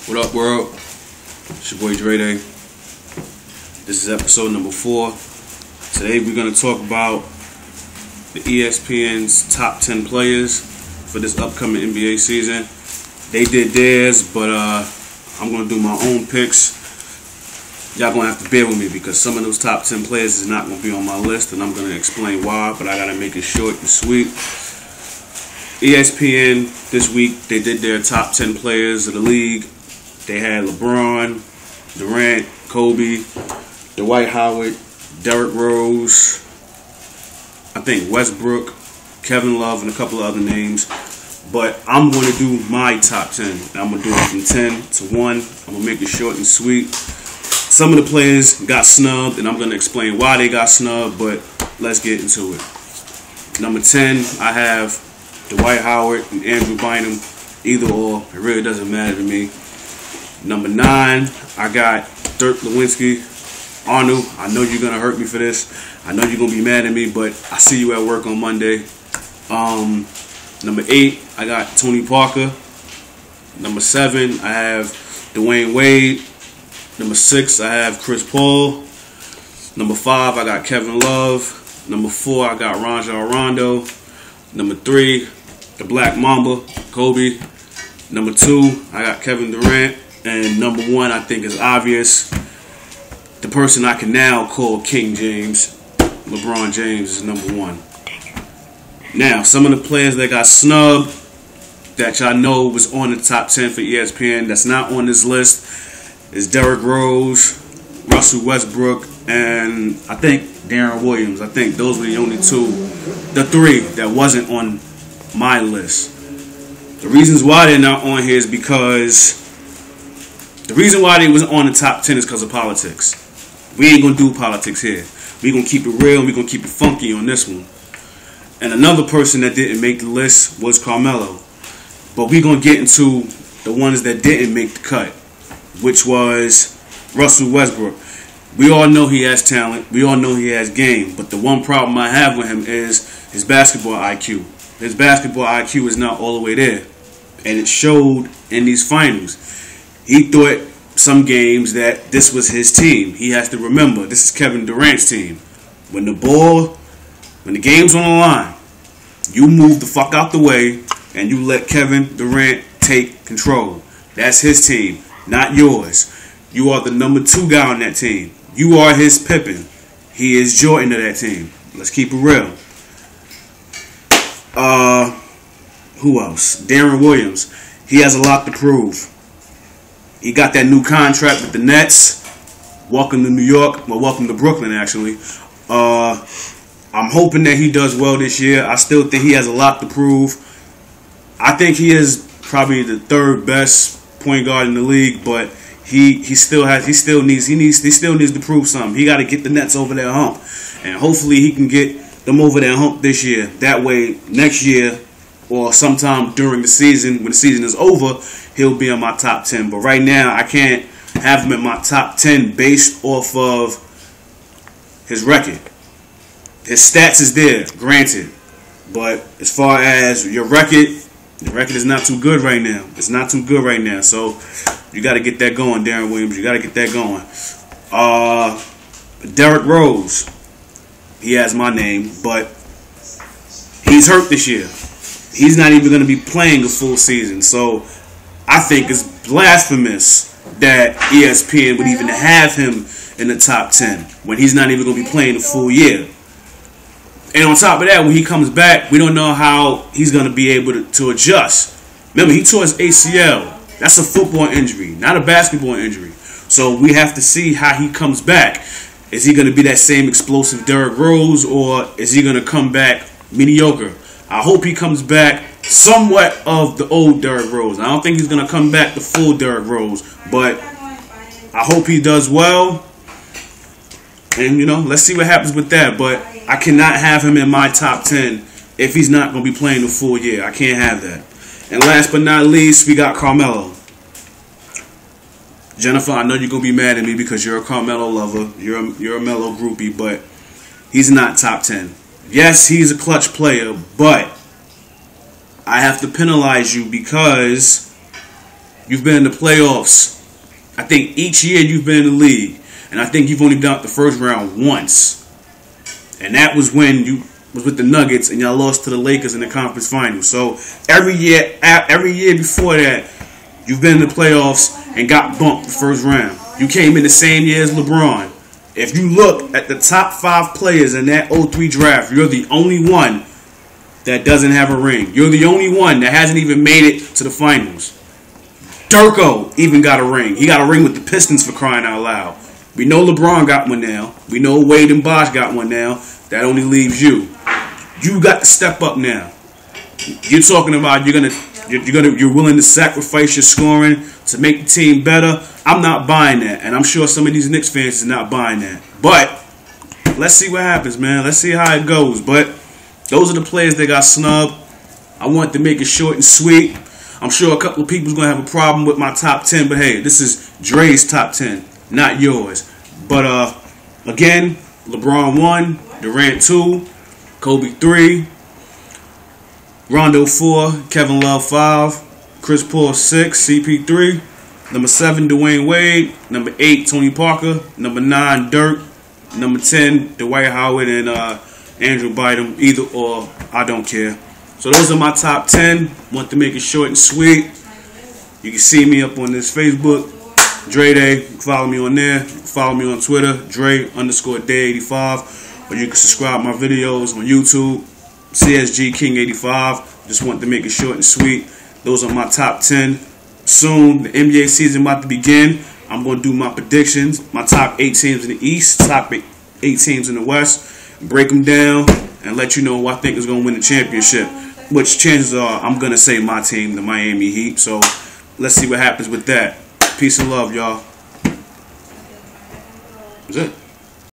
What up, world? It's your boy Dray. This is episode number 4. Today we're going to talk about the ESPN's top 10 players for this upcoming NBA season. They did theirs, but I'm going to do my own picks. Y'all going to have to bear with me because some of those top 10 players is not going to be on my list, and I'm going to explain why, but I got to make it short and sweet. ESPN this week, they did their top 10 players of the league. They had LeBron, Durant, Kobe, Dwight Howard, Derrick Rose, I think Westbrook, Kevin Love, and a couple of other names. But I'm going to do my top 10. I'm going to do it from 10 to 1. I'm going to make it short and sweet. Some of the players got snubbed, and I'm going to explain why they got snubbed, but let's get into it. Number 10, I have Dwight Howard and Andrew Bynum. Either or, it really doesn't matter to me. Number 9, I got Dirk Nowitzki. Arnold, I know you're going to hurt me for this. I know you're going to be mad at me, but I see you at work on Monday. Number 8, I got Tony Parker. Number 7, I have Dwayne Wade. Number 6, I have Chris Paul. Number 5, I got Kevin Love. Number 4, I got Rajon Rondo. Number 3, the Black Mamba, Kobe. Number 2, I got Kevin Durant. And number 1, I think is obvious. The person I can now call King James, LeBron James, is number 1. Now, some of the players that got snubbed that y'all know was on the top 10 for ESPN that's not on this list is Derrick Rose, Russell Westbrook, and I think Darren Williams. I think those were the only the 3 that wasn't on my list. The reasons why they're not on here is because the reason why they was on the top 10 is because of politics. We ain't going to do politics here. We're going to keep it real and we're going to keep it funky on this one. And another person that didn't make the list was Carmelo. But we're going to get into the ones that didn't make the cut, which was Russell Westbrook. We all know he has talent. We all know he has game. But the one problem I have with him is his basketball IQ. His basketball IQ is not all the way there. And it showed in these finals. He thought some games that this was his team. He has to remember, this is Kevin Durant's team. When the game's on the line, you move the fuck out the way and you let Kevin Durant take control. That's his team, not yours. You are the number 2 guy on that team. You are his Pippen. He is Jordan of that team. Let's keep it real. Who else? Darren Williams. He has a lot to prove. He got that new contract with the Nets. Welcome to New York. Well, welcome to Brooklyn, actually. I'm hoping that he does well this year. I still think he has a lot to prove. I think he is probably the 3rd best point guard in the league, but he still needs to prove something. He got to get the Nets over that hump, and hopefully he can get them over that hump this year. That way, next year or sometime during the season, when the season is over, he'll be in my top 10. But right now, I can't have him in my top 10 based off of his record. His stats is there, granted. But as far as your record, the record is not too good right now. It's not too good right now. So you got to get that going, Darren Williams. You got to get that going. Derrick Rose, he has my name, but he's hurt this year. He's not even going to be playing a full season. So I think it's blasphemous that ESPN would even have him in the top 10 when he's not even going to be playing a full year. And on top of that, when he comes back, we don't know how he's going to be able to adjust. Remember, he tore his ACL. That's a football injury, not a basketball injury. So we have to see how he comes back. Is he going to be that same explosive Derrick Rose, or is he going to come back mediocre? I hope he comes back somewhat of the old Derrick Rose. I don't think he's going to come back the full Derrick Rose, but I hope he does well. And, let's see what happens with that. But I cannot have him in my top 10 if he's not going to be playing the full year. I can't have that. And last but not least, we got Carmelo. Jennifer, I know you're going to be mad at me because you're a Carmelo lover. You're a Melo groupie, but he's not top 10. Yes, he's a clutch player, but I have to penalize you because You've been in the playoffs. I think each year you've been in the league. And I think you've only done the first round once. And that was when you was with the Nuggets and y'all lost to the Lakers in the conference finals. So every year before that, you've been in the playoffs and got bumped the first round. You came in the same year as LeBron. If you look at the top 5 players in that 03 draft, you're the only one that doesn't have a ring. You're the only one that hasn't even made it to the finals. Durko even got a ring. He got a ring with the Pistons, for crying out loud. We know LeBron got one now. We know Wade and Bosh got one now. That only leaves you. You got to step up now. You're talking about you're willing to sacrifice your scoring to make the team better. I'm not buying that, and I'm sure some of these Knicks fans is not buying that. But let's see what happens, man. Let's see how it goes. But those are the players that got snubbed. I want to make it short and sweet. I'm sure a couple of people's gonna have a problem with my top 10, but hey, this is Dre's top 10, not yours. But again, LeBron 1, Durant 2, Kobe 3, Rondo 4, Kevin Love 5, Chris Paul 6, CP3, number 7, Dwayne Wade, number 8, Tony Parker, number 9, Dirk, number 10, Dwight Howard, and Andrew Bynum. Either or, I don't care. So those are my top 10. Want to make it short and sweet. You can see me up on this Facebook, Dray Day. Follow me on there. Follow me on Twitter, Dray_Day85. Or you can subscribe to my videos on YouTube, CSG King 85. Just want to make it short and sweet. Those are my top 10. Soon, the NBA season about to begin. I'm going to do my predictions. My top 8 teams in the East, top 8 teams in the West. Break them down and let you know who I think is going to win the championship. Which chances are I'm going to say my team, the Miami Heat. So let's see what happens with that. Peace and love, y'all. That's it.